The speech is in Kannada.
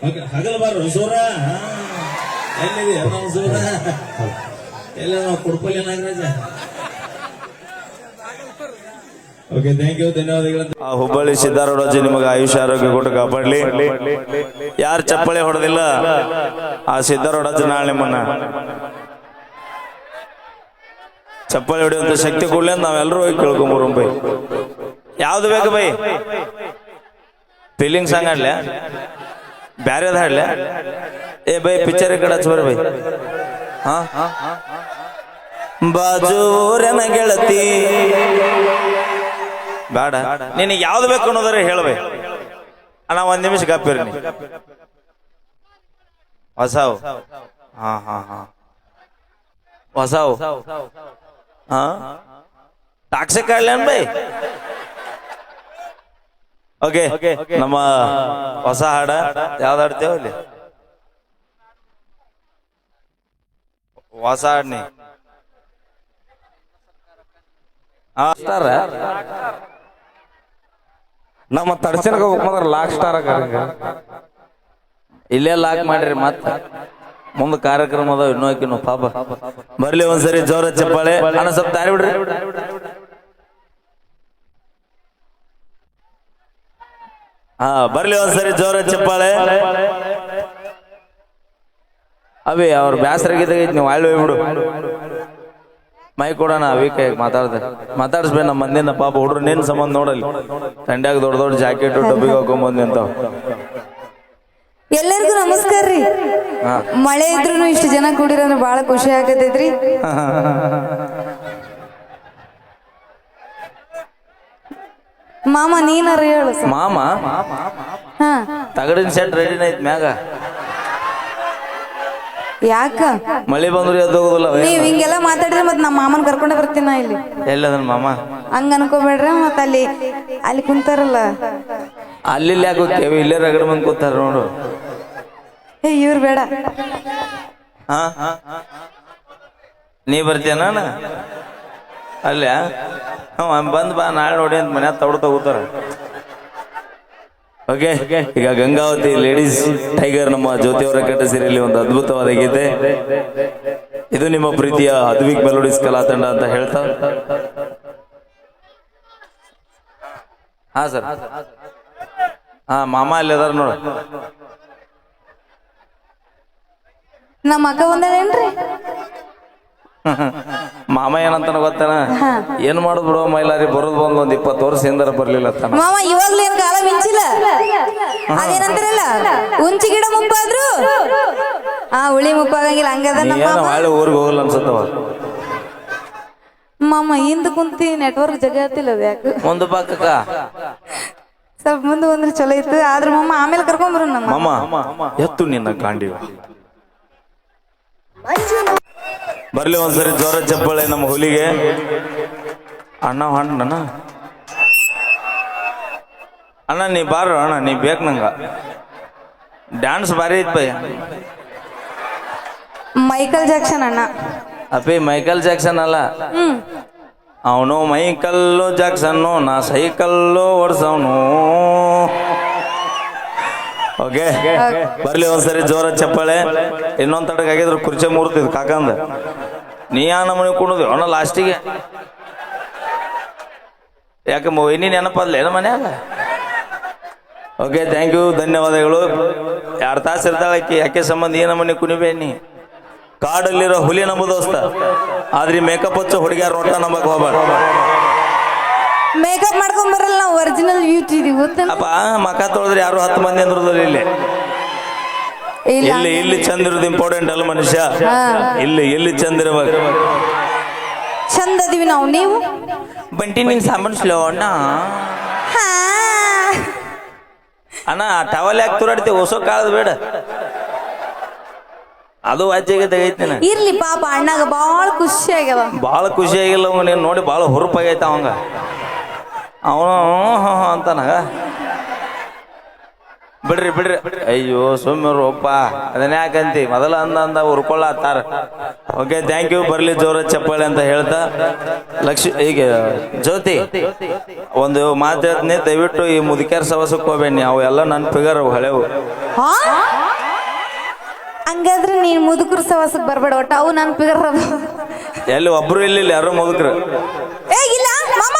ಹಗಲು ಬಾರ ಸೂರ ಎಲ್ಲಿದೆ ನಮ್ಮ ಸೂರ ಎಲ್ಲ ನಾವು ಕೊಡ್ಪಲ್ಲಿ ನಾಗರಾಜ. ಓಕೆ, ಥ್ಯಾಂಕ್ ಯು, ಧನ್ಯವಾದಗಳು. ಹುಬ್ಬಳ್ಳಿ ಸಿದ್ದಾರೂಢಾಜಿ ನಿಮಗೆ ಆಯುಷ್ಯ ಆರೋಗ್ಯ ಕೊಟ್ಟು ಕಾಪಾಡ್ಲಿ. ಯಾರು ಚಪ್ಪಳೆ ಹೊಡೆದಿಲ್ಲ ಆ ಸಿದ್ದಾರೂಢಾಜಿ ನಾಳೆ ನಿಮ್ಮನ್ನ ಚಪ್ಪಳೆ ಹೊಡೆಯುವಂತ ಶಕ್ತಿ ಕೊಡ್ಲಿ ಅಂತ ನಾವೆಲ್ಲರೂ ಹೋಗಿ ಕೇಳ್ಕೊಂಬರು. ಬೈ ಯಾವ್ದು ಬೇಕು ಬೈ? ಫೀಲಿಂಗ್ ಸಾಂಗ್ ಆಡ್ಲ, ಬ್ಯಾರೇದ್ ಹಾಡ್ಲ? ಏ ಬೈ ಪಿಕ್ಚರ್ ಕಡೆ ಹಚ್ಚ ಬರ್ರಿ ಬೈ. ಹಾ ಬಾಜೂರನ ಗೆಳತಿ ಬೇಡ, ನಿನಗೆ ಯಾವ್ದು ಬೇಕು ಅನ್ನೋದ್ರೆ ಹೇಳ್ಬೇ. ಅಣ್ಣ ಒಂದ್ ನಿಮಿಷ ಗಪ್ಪಿರ್ನಿ. ಹೊಸವು, ಹಾ ಹಾ ಹಾ ಹೊಸವು, ಹಾ ಟಾಕ್ಸಿ ಕಾಡ್ಲೇನ್ ಬೈ? ಓಕೆ, ನಮ್ಮ ಹೊಸ ಹಾಡ ಯಾವ್ದು ಹಾಡ್ತೇವ ಅಲ್ಲಿ? ಹೊಸ ಹಾಡ್ನಿ ನಮ್ಮ ತಡ್ಸನ್ಗ ಹೋಗ್ಬಂದ್ರ ಲಾಕ್ ಸ್ಟಾರ್ ಇಲ್ಲೇ ಲಾಕ್ ಮಾಡಿರಿ. ಮತ್ತ ಮುಂದ ಕಾರ್ಯಕ್ರಮ ಅದಾವ ಇನ್ನೂ ಹಾಕಿನ ಪಾಪ. ಬರ್ಲಿ ಒಂದ್ಸರಿ ಜೋರ ಚಪ್ಪಾಳೆ. ಅಣ್ಣ ಸ್ವಲ್ಪ ದಾರಿ ಬಿಡ್ರಿ. ಹಾ ಬರ್ಲಿ ಒಂದ್ಸರಿ ಜೋರ ಚಪ್ಪಾಳೆ. ಅವೇ ಅವ್ರ ಬ್ಯಾಸರಾಗಿದ್ದಾಗೈತಿ, ನೀವು ಆಳ್ ಹೋಗ್ಬಿಡು. ಮೈ ಕೊಡೋಣ ವೀಕೆ ಮಾತಾಡಿಸ್ಬೇ ನಮ್ಮ ಮಂದಿನ ಪಾಪ ಹುಡ್ರು ನೇನ್ ಸಂಬಂಧ ನೋಡಲ್ಲಿ ತಂಡ್ಯಾಗ ದೊಡ್ಡ ದೊಡ್ಡ ಜಾಕೆಟ್ ಡಬ್ಬಿಗೆ ಹಾಕೊಂಬಂದ್ ನಿಂತಾವ. ಎಲ್ಲರಿಗೂ ನಮಸ್ಕಾರ ರೀ. ಮಳೆ ಇದ್ರು ಇಷ್ಟು ಜನ ಕೂಡಿರಂದ್ರೆ ಬಹಳ ಖುಷಿ ಆಗತೈತ್ರಿ. ಮಾಮ ನೀನಾರ ಹೇಳು. ಮಾಮ ಹಾ ತಗಡಿನ ಸೆಟ್ ರೆಡಿನ ಐತ್ ಮ್ಯಾಗ. ಯಾಕ ಮಳಿ ಬಂದ್ರು ಎದ್ದು ಹೋಗುದಿಲ್ಲ. ನೀವ್ ಹಿಂಗೆಲ್ಲ ಮಾತಾಡಿದ್ರೆ ಮತ್ ನಮ್ಮ ಮಾಮನ್ ಕರ್ಕೊಂಡೆ ಬರ್ತೀನ ಇಲ್ಲಿ. ಎಲ್ಲದನ್ ಮಾಮ ಹಂಗ ಅನ್ಕೋಬೇಡ್ರ. ಮತ್ ಅಲ್ಲಿ ಕುಂತಾರಲ್ಲ, ಅಲ್ಲಿ ಯಾಕೆ ಹೋಗ್ತೇವೆ? ಇಲ್ಲೇ ರಗಡ ಮಂದಿ ಕೂತಾರ ನೋಡು. ಏ ಇವ್ರು ಬೇಡ. ಹಾ ನೀ ಬರ್ತೀಯ ನಾನು ಅಲ್ಲ? ಬಂದ್ ಬಾ ನಾಳೆ ನೋಡಿ ಅಂತ ಮನ್ಯಾಗ ತೌಡ್ ತಗೋತಾರ. ಓಕೆ, ಈಗ ಗಂಗಾವತಿ ಲೇಡೀಸ್ ಟೈಗರ್ ನಮ್ಮ ಜ್ಯೋತಿಯವರ ಕಟ್ಟ ಸೀರೆಯಲ್ಲಿ ಒಂದು ಅದ್ಭುತವಾದ ಗೀತೆ. ಇದು ನಿಮ್ಮ ಪ್ರೀತಿಯ ಅದ್ವಿಕ್ ಮೆಲೋಡಿಸ್ ಕಲಾ ತಂಡ ಅಂತ ಹೇಳ್ತಾ. ಹಾ ಸರ್, ಹಾ ಮಾಮ ಅಲ್ಲಿ ಅದಾರ ನೋಡು. ನಮ್ಮ ಅಕ್ಕ ಒಂದೇನ್ರಿ? ಮಾಮ ಏನಂತಾನ ಗೊತ್ತಾನ? ಏನ್ ಮಾಡುದ್ ಬಿಡುವ ಮೈಲಾರಿ, ಬರೋದ್ ಬಂದ್ ಒಂದ್ 20 ವರ್ಷ ಹಿಂದರ ಬರ್ಲಿಲ್ಲ ತಾನ. ಮಾಮ ಇವಾಗ್ಲೂ ಏನ್ ಕಾಲ ಮಿಂಚಿಲ್ಲ. ಅದೇನಂತಾರಲ್ಲ, ಉಂಚಿ ಗಿಡ ಮುಪ್ಪಾದ್ರು ಹುಳಿ ಮುಪ್ಪಾಗಂಗಿಲ್ಲ. ಹಂಗದ ಒಳ್ಳೆ ಊರಿಗೆ ಹೋಗಲ್ಲ ಅನ್ಸತ್ತವ. ಮಾಮ ಹಿಂದ್ ಕುಂತಿ ನೆಟ್ವರ್ಕ್ ಜಗ ಹತ್ತಿಲ್ಲ. ಅದು ಯಾಕೆ ಒಂದು ಪಕ್ಕಕ್ಕ ಸ್ವಲ್ಪ ಮುಂದೆ ಬಂದ್ರೆ ಚಲೋ ಇತ್ತು. ಆದ್ರ ಮಾಮ ಆಮೇಲೆ ಕರ್ಕೊಂಡ್ಬರು. ನಮ್ಮ ಮಾಮ ಎತ್ತು ನಿನ್ನ ಗಾಂಡಿವ. ಬರ್ಲಿ ಒಂದ್ಸರಿ ಜೋರ ಚಪ್ಪಾಳೆ ನಮ್ಮ ಹುಲಿಗೆ. ಅಣ್ಣ ಅಣ್ಣ ಅಣ್ಣ ನೀ ಬಾರ ಅಣ್ಣ, ನೀ ಬೇಕು ನಂಗ. ಡ್ಯಾನ್ಸ್ ಬಾರಿ ಐತ್ ಬೈ. ಮೈಕಲ್ ಜಾಕ್ಸನ್ ಅಣ್ಣ. ಅಪ್ಪಿ ಮೈಕಲ್ ಜಾಕ್ಸನ್ ಅಲ್ಲ, ಅವನು ಮೈಕಲ್ಲು ಜಾಕ್ಸನ್ನು, ನಾ ಸೈಕಲ್ಲು ಓಡ್ಸವನು. ಓಕೆ, ಬರ್ಲಿ ಒಂದ್ಸರಿ ಜೋರ ಚಪ್ಪಾಳೆ. ಇನ್ನೊಂದ್ ತಡಕ್ ಆಗಿದ್ರು ಕುರ್ಚಿ ಮೂರ್ತಿದ್ ಕಾಕಂದ. ನೀ ಯಾ ನಮ್ಮನೆ ಕುಣದು ಅವನ ಲಾಸ್ಟಿಗೆ. ಯಾಕೆ ಇನ್ನಿ ನೆನಪಲ್ಲ ಏನ ಮನ್ಯಾಗ? ಓಕೆ, ಥ್ಯಾಂಕ್ ಯು, ಧನ್ಯವಾದಗಳು. 2 ತಾಸು ಇರ್ತಾಳೆ ಆಕಿ. ಯಾಕೆ ಸಂಬಂಧ ಏನ ಮನೆ ಕುಣಿಬೇನಿ? ಕಾಡಲ್ಲಿರೋ ಹುಲಿ ನಮ್ಮ ದೋಸ್ತ. ಆದ್ರೆ ಮೇಕಪ್ ಹಚ್ಚು ಹುಡುಗಿಯಾರ ನೋಟ ನಂಬಕ್ ಹೋಗ್ಬೇಡ. ಮೇಕಪ್ ಮಾಡ್ಕೊಂಡ್ ಬರಲ್ಲ ನಾವು, ಒರಿಜಿನಲ್ ಬ್ಯೂಟಿ ಇದೀವಿ. ಅಪ್ಪ ಮಕ ತೊಳೆದ್ರೆ ಯಾರು 10 ಮಂದಿ ಅಂದ್ರದಲ್ಲಿ ಇಲ್ಲಿ ಚಂದ ಇರೋದು ಇಂಪಾರ್ಟೆಂಟ್ ಅಲ್ಲ ಮನುಷ್ಯ. ಇಲ್ಲಿ ಚಂದ ಇರ್ಬೇಕು. ಚಂದ ಅದೀವಿ ನಾವು. ನೀವು ಬಂಟಿ ನಿಂಗ್ ಸಾಮಾನು ಸ್ಲೋ ಅಣ್ಣ. ಅಣ್ಣ ಟವಲ್ ಯಾಕೆ ತುರಾಡ್ತೀವಿ? ಹೊಸ ಕಾಳದ್ ಬೇಡ, ಅದು ವಾಜ್ಯಗೆ ತೆಗೈತಿ. ಇರ್ಲಿ ಪಾಪ, ಅಣ್ಣಾಗ ಬಾಳ ಖುಷಿ ಆಗ್ಯವ. ಬಾಳ ಖುಷಿ ಆಗಿಲ್ಲ ಅವಂಗ. ನೀನ್ ನೋಡಿ ಬಾಳ ಹುರುಪಾಗೈತ ಅವಂಗ. ಅವನು ಅಂತಾನ ಬಿಡ್ರಿ ಬಿಡ್ರಿ ಅಯ್ಯೋ ಸುಮ್ಮರಪ್ಪ ಅದನ್ನ ಯಾಕಂತಿ ಮೊದಲ ಅಂದ ಉರ್ಕೊಳ್ಳತ್ತಾರ. Okay thank you. ಬರ್ಲಿ ಜೋರ ಚಪ್ಪಾಳೆ ಅಂತ ಹೇಳ್ತಾ ಈಗ ಜ್ಯೋತಿ ಒಂದು ಮಾತು ಹೇಳ್ತೀನಿ, ದಯವಿಟ್ಟು ಈ ಮುದುಕ್ಯಾರ ಸವಸಕ್ಕೆ ಹೋಗ್ಬೇಡಿ. ಅವು ಎಲ್ಲ ನನ್ನ ಫಿಗರ್ ಹಳೆವು. ಹಂಗಾದ್ರೆ ನೀನ್ ಮುದುಕರು ಸವಾಸಕ್ ಬರ್ಬೇಡ, ಒಟ್ಟ ಅವು ನನ್ ಪಿಗರ್ ಎಲ್ಲಿ ಒಬ್ರು ಇಲ್ಲ ಯಾರು ಮುದುಕ್ರು.